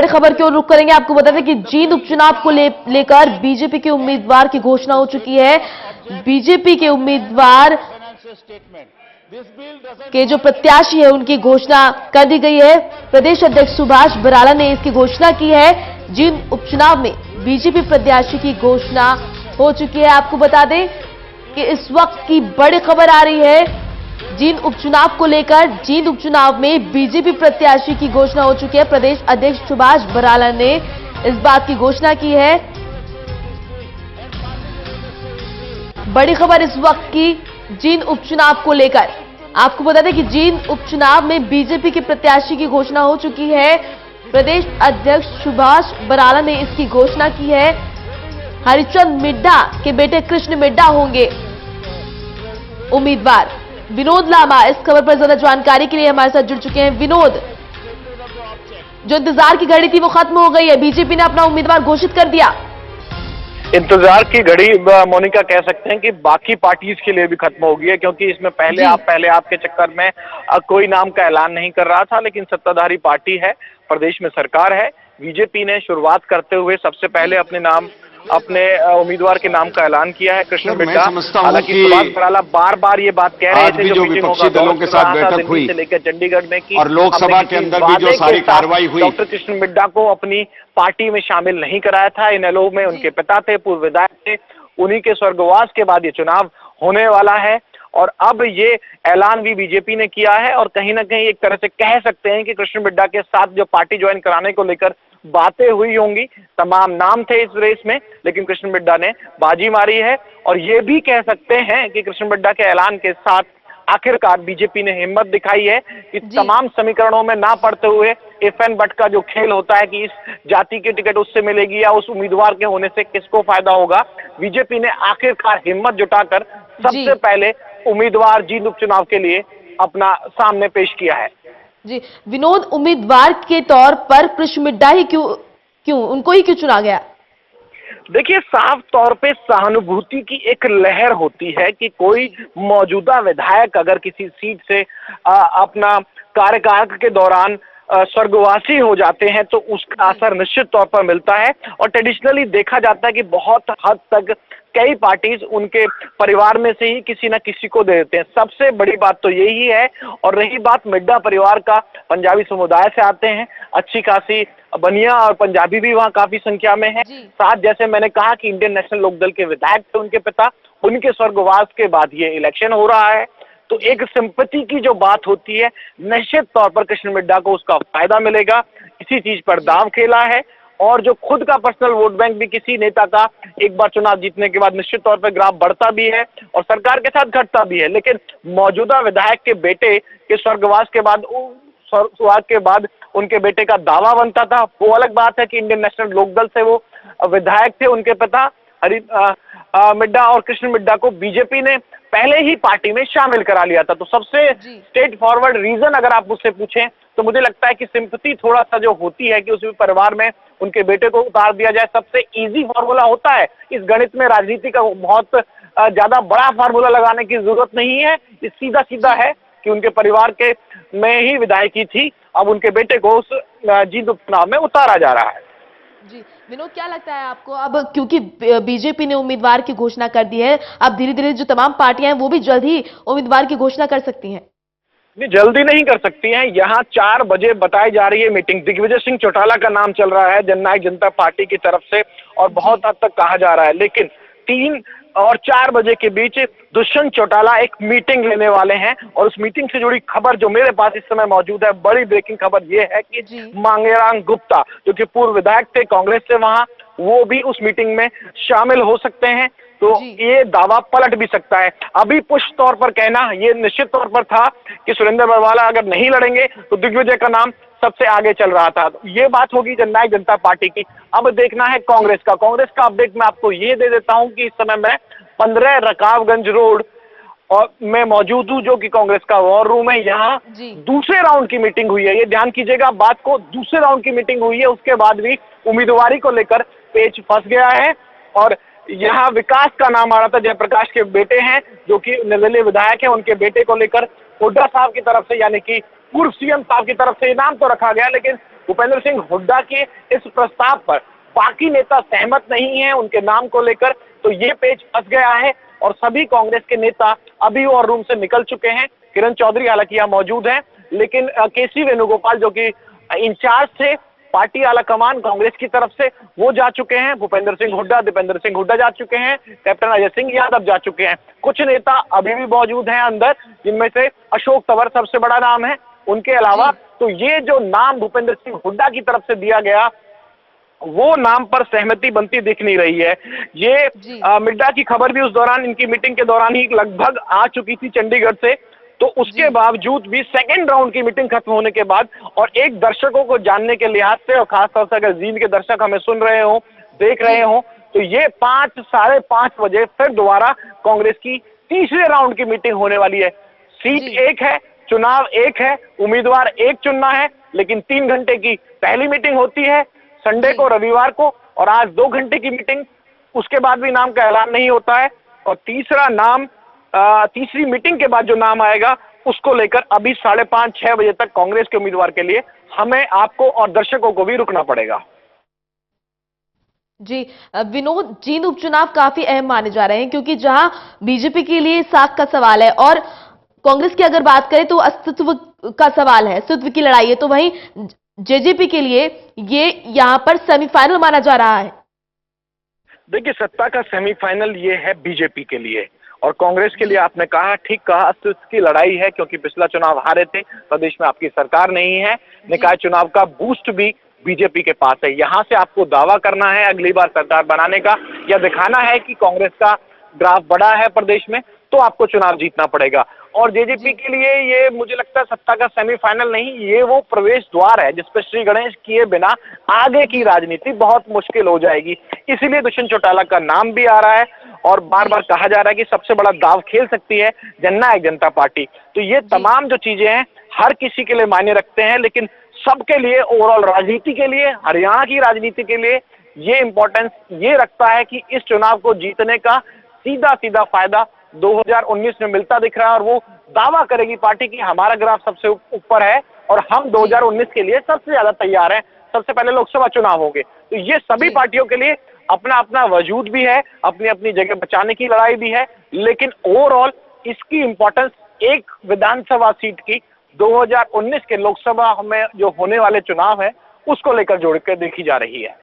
बड़ी खबर की ओर रुख करेंगे। आपको बता दें कि जींद उपचुनाव को लेकर बीजेपी के उम्मीदवार की घोषणा हो चुकी है। बीजेपी के उम्मीदवार के जो प्रत्याशी है उनकी घोषणा कर दी गई है। प्रदेश अध्यक्ष सुभाष बराला ने इसकी घोषणा की है। जींद उपचुनाव में बीजेपी प्रत्याशी की घोषणा हो चुकी है। आपको बता दें कि इस वक्त की बड़ी खबर आ रही है जींद उपचुनाव को लेकर। जींद उपचुनाव में बीजेपी प्रत्याशी की घोषणा हो चुकी है। प्रदेश अध्यक्ष सुभाष बराला ने इस बात की घोषणा की है। बड़ी खबर इस वक्त की जींद उपचुनाव को लेकर। आपको बता दें कि जींद उपचुनाव में बीजेपी के प्रत्याशी की घोषणा हो चुकी है। प्रदेश अध्यक्ष सुभाष बराला ने इसकी घोषणा की है। हरिचंद मिड्ढा के बेटे कृष्ण मिड्ढा होंगे उम्मीदवार। विनोद लामा इस खबर पर ज्यादा जानकारी के लिए हमारे साथ जुड़ चुके हैं। विनोद, जो इंतजार की घड़ी थी वो खत्म हो गई है, बीजेपी ने अपना उम्मीदवार घोषित कर दिया। इंतजार की घड़ी मोनिका कह सकते हैं कि बाकी पार्टीज के लिए भी खत्म हो गई है, क्योंकि इसमें पहले आप के चक्कर में कोई नाम का ऐलान नहीं कर रहा था, लेकिन सत्ताधारी पार्टी है, प्रदेश में सरकार है। बीजेपी ने शुरुआत करते हुए सबसे पहले अपने उम्मीदवार के नाम का ऐलान किया है, कृष्ण मिड्ढा। हालांकि सुभाष बराला बार बार ये बात कह रहे थे जो विपक्षी दलों के साथ बैठक हुई से लेकर चंडीगढ़ में की और लोकसभा के अंदर भी जो सारी कार्रवाई हुई, डॉक्टर कृष्ण मिड्ढा को अपनी पार्टी में शामिल नहीं कराया था। इनेलो में उनके पिता थे, पूर्व विधायक थे, उन्हीं के स्वर्गवास के बाद ये चुनाव होने वाला है और अब ये ऐलान भी बीजेपी ने किया है। और कहीं ना कहीं एक तरह से कह सकते हैं कि कृष्ण मिड्ढा के साथ जो पार्टी ज्वाइन कराने को लेकर बातें हुई होंगी, तमाम नाम थे इस रेस में, लेकिन कृष्ण मिड्ढा ने बाजी मारी है। और ये भी कह सकते हैं कि कृष्ण मिड्ढा के ऐलान के साथ आखिरकार बीजेपी ने हिम्मत दिखाई है कि तमाम समीकरणों में ना पड़ते हुए इफ एंड बट का जो खेल होता है कि इस जाति की टिकट उससे मिलेगी या उस उम्मीदवार के होने से किसको फायदा होगा, बीजेपी ने आखिरकार हिम्मत जुटाकर सबसे पहले उम्मीदवार जींद उपचुनाव के लिए अपना सामने पेश किया है। जी विनोद, उम्मीदवार के तौर पर कृष्ण मिड्ढा ही उनको ही क्यों चुना गया? देखिए, साफ तौर पे सहानुभूति की एक लहर होती है कि कोई मौजूदा विधायक अगर किसी सीट से अपना कार्यकाल के दौरान स्वर्गवासी हो जाते हैं तो उसका असर निश्चित तौर पर मिलता है। और ट्रेडिशनली देखा जाता है कि बहुत हद तक कई पार्टीज उनके परिवार में से ही किसी न किसी को दे देते हैं। सबसे बड़ी बात तो यही है। और रही बात मिड्ढा परिवार का, पंजाबी समुदाय से आते हैं, अच्छी खासी बनिया और पंजाबी भी वहाँ काफी संख्या में है। साथ जैसे मैंने कहा कि इंडियन नेशनल लोकदल के विधायक थे उनके पिता, उनके स्वर्गवास के बाद ये इलेक्शन हो रहा है, तो एक सिंपैथी की जो बात होती है निश्चित तौर पर कृष्ण मिड्ढा को उसका फायदा मिलेगा। इसी चीज पर दांव खेला है। और जो खुद का पर्सनल वोट बैंक भी किसी नेता का एक बार चुनाव जीतने के बाद निश्चित तौर पर ग्राफ बढ़ता भी है और सरकार के साथ घटता भी है, लेकिन मौजूदा विधायक के बेटे के स्वर्गवास के बाद उनके बेटे का दावा बनता था। वो अलग बात है कि इंडियन नेशनल लोकदल से वो विधायक थे, उनके पिता मिड्ढा और कृष्ण मिड्ढा को बीजेपी ने पहले ही पार्टी में शामिल करा लिया था। तो सबसे स्ट्रेट फॉरवर्ड रीजन अगर आप मुझसे पूछें तो मुझे लगता है कि सिंपैथी थोड़ा सा जो होती है कि उस परिवार में उनके बेटे को उतार दिया जाए, सबसे इजी फॉर्मूला होता है। इस गणित में राजनीति का बहुत ज्यादा बड़ा फार्मूला लगाने की जरूरत नहीं है। इस सीधा सीधा है कि उनके परिवार के में ही विधायकी थी, अब उनके बेटे को उस जींद उपचुनाव में उतारा जा रहा है। जी विनोद, क्या लगता है आपको अब, क्योंकि बीजेपी ने उम्मीदवार की घोषणा कर दी है, अब धीरे धीरे जो तमाम पार्टियां हैं वो भी जल्द ही उम्मीदवार की घोषणा कर सकती हैं? नहीं, जल्दी नहीं कर सकती हैं। यहाँ 4 बजे बताई जा रही है मीटिंग। दिग्विजय सिंह चौटाला का नाम चल रहा है जननायक जनता पार्टी की तरफ से और बहुत हद तक कहा जा रहा है, लेकिन 3 और 4 बजे के बीच दुष्यंत चौटाला एक मीटिंग लेने वाले हैं। और उस मीटिंग से जुड़ी खबर जो मेरे पास इस समय मौजूद है, बड़ी ब्रेकिंग खबर यह है कि मांगेराम गुप्ता जो कि पूर्व विधायक थे कांग्रेस से, वहां वो भी उस मीटिंग में शामिल हो सकते हैं। तो ये दावा पलट भी सकता है। अभी पुष्ट तौर पर कहना ये निश्चित तौर पर था कि सुरेंद्र बरवाला अगर नहीं लड़ेंगे तो दिग्विजय का नाम सबसे आगे चल रहा था। ये बात होगी जननायक जनता पार्टी की। अब देखना है कांग्रेस का अपडेट मैं आपको ये दे देता हूं कि इस समय मैं 15 रकाबगंज रोड और मैं मौजूद हूं, जो कि कांग्रेस का वॉर रूम है। यहाँ दूसरे राउंड की मीटिंग हुई है, ये ध्यान कीजिएगा बात को, दूसरे राउंड की मीटिंग हुई है। उसके बाद भी उम्मीदवारी को लेकर पेच फंस गया है और यहाँ विकास का नाम आ रहा था, जयप्रकाश के बेटे हैं जो कि निर्दलीय विधायक है, उनके बेटे को लेकर हुड्डा साहब की तरफ से यानी कि पूर्व सीएम साहब की तरफ से नाम तो रखा गया, लेकिन भूपेंद्र सिंह हुड्डा के इस प्रस्ताव पर बाकी नेता सहमत नहीं है उनके नाम को लेकर, तो ये पेच फंस गया है और सभी कांग्रेस के नेता अभी वॉर रूम से निकल चुके हैं। किरण चौधरी हालांकि यहाँ मौजूद हैं, लेकिन केसी वेणुगोपाल जो कि इंचार्ज थे पार्टी आला कमान कांग्रेस की तरफ से, वो जा चुके हैं। भूपेंद्र सिंह हुड्डा, दीपेंद्र सिंह हुड्डा जा चुके हैं, कैप्टन अजय सिंह यादव जा चुके हैं। कुछ नेता अभी भी मौजूद हैं अंदर, जिनमें से अशोक तंवर सबसे बड़ा नाम है। उनके अलावा तो ये जो नाम भूपेंद्र सिंह हुड्डा की तरफ से दिया गया, वो नाम पर सहमति बनती दिख नहीं रही है। ये मिड्डा की खबर भी उस दौरान, इनकी मीटिंग के दौरान ही लगभग आ चुकी थी चंडीगढ़ से, तो उसके बावजूद भी सेकेंड राउंड की मीटिंग खत्म होने के बाद और एक दर्शकों को जानने के लिहाज से, और खासतौर से अगर जींद के दर्शक हमें सुन रहे हो, देख रहे हो, तो ये 5, साढ़े 5 बजे फिर दोबारा कांग्रेस की तीसरे राउंड की मीटिंग होने वाली है। सीट एक है, चुनाव एक है, उम्मीदवार एक चुनना है, लेकिन 3 घंटे की पहली मीटिंग होती है संडे को, रविवार को, और आज 2 घंटे की मीटिंग। उसके बाद भी नाम का ऐलान नहीं होता है और तीसरा नाम, तीसरी मीटिंग के बाद जो नाम आएगा उसको लेकर अभी 5:30, 6 बजे तक कांग्रेस के उम्मीदवार के लिए हमें, आपको और दर्शकों को भी रुकना पड़ेगा। जी विनोद, जींद उपचुनाव काफी अहम माने जा रहे हैं, क्योंकि जहां बीजेपी के लिए साख का सवाल है और कांग्रेस की अगर बात करें तो अस्तित्व का सवाल है, अस्तित्व की लड़ाई है, तो वहीं जेजेपी के लिए ये यहां पर सेमीफाइनल माना जा रहा है। देखिए, सत्ता का सेमीफाइनल ये है बीजेपी के लिए, और कांग्रेस के लिए आपने कहा, ठीक कहा, अस्तित्व की लड़ाई है, क्योंकि पिछला चुनाव हारे थे, प्रदेश में आपकी सरकार नहीं है, निकाय चुनाव का बूस्ट भी बीजेपी के पास है। यहां से आपको दावा करना है अगली बार सरकार बनाने का, या दिखाना है कि कांग्रेस का ग्राफ बड़ा है प्रदेश में, तो आपको चुनाव जीतना पड़ेगा। और जेजेपी के लिए ये मुझे लगता है सत्ता का सेमीफाइनल नहीं, ये वो प्रवेश द्वार है जिस पर श्री गणेश किए बिना आगे की राजनीति बहुत मुश्किल हो जाएगी। इसीलिए दुष्यंत चौटाला का नाम भी आ रहा है और बार बार कहा जा रहा है कि सबसे बड़ा दाव खेल सकती है जननायक जनता पार्टी। तो ये तमाम जो चीजें हैं हर किसी के लिए मायने रखते हैं, लेकिन सबके लिए, ओवरऑल राजनीति के लिए, हरियाणा की राजनीति के लिए ये इंपॉर्टेंस ये रखता है कि इस चुनाव को जीतने का सीधा सीधा फायदा 2019 में मिलता दिख रहा है, और वो दावा करेगी पार्टी कि हमारा ग्राफ सबसे ऊपर है और हम 2019 के लिए सबसे ज्यादा तैयार हैं। सबसे पहले लोकसभा चुनाव होंगे, तो ये सभी पार्टियों के लिए अपना अपना वजूद भी है, अपनी अपनी जगह बचाने की लड़ाई भी है, लेकिन ओवरऑल इसकी इंपॉर्टेंस एक विधानसभा सीट की 2019 के लोकसभा में जो होने वाले चुनाव है उसको लेकर जोड़ कर देखी जा रही है।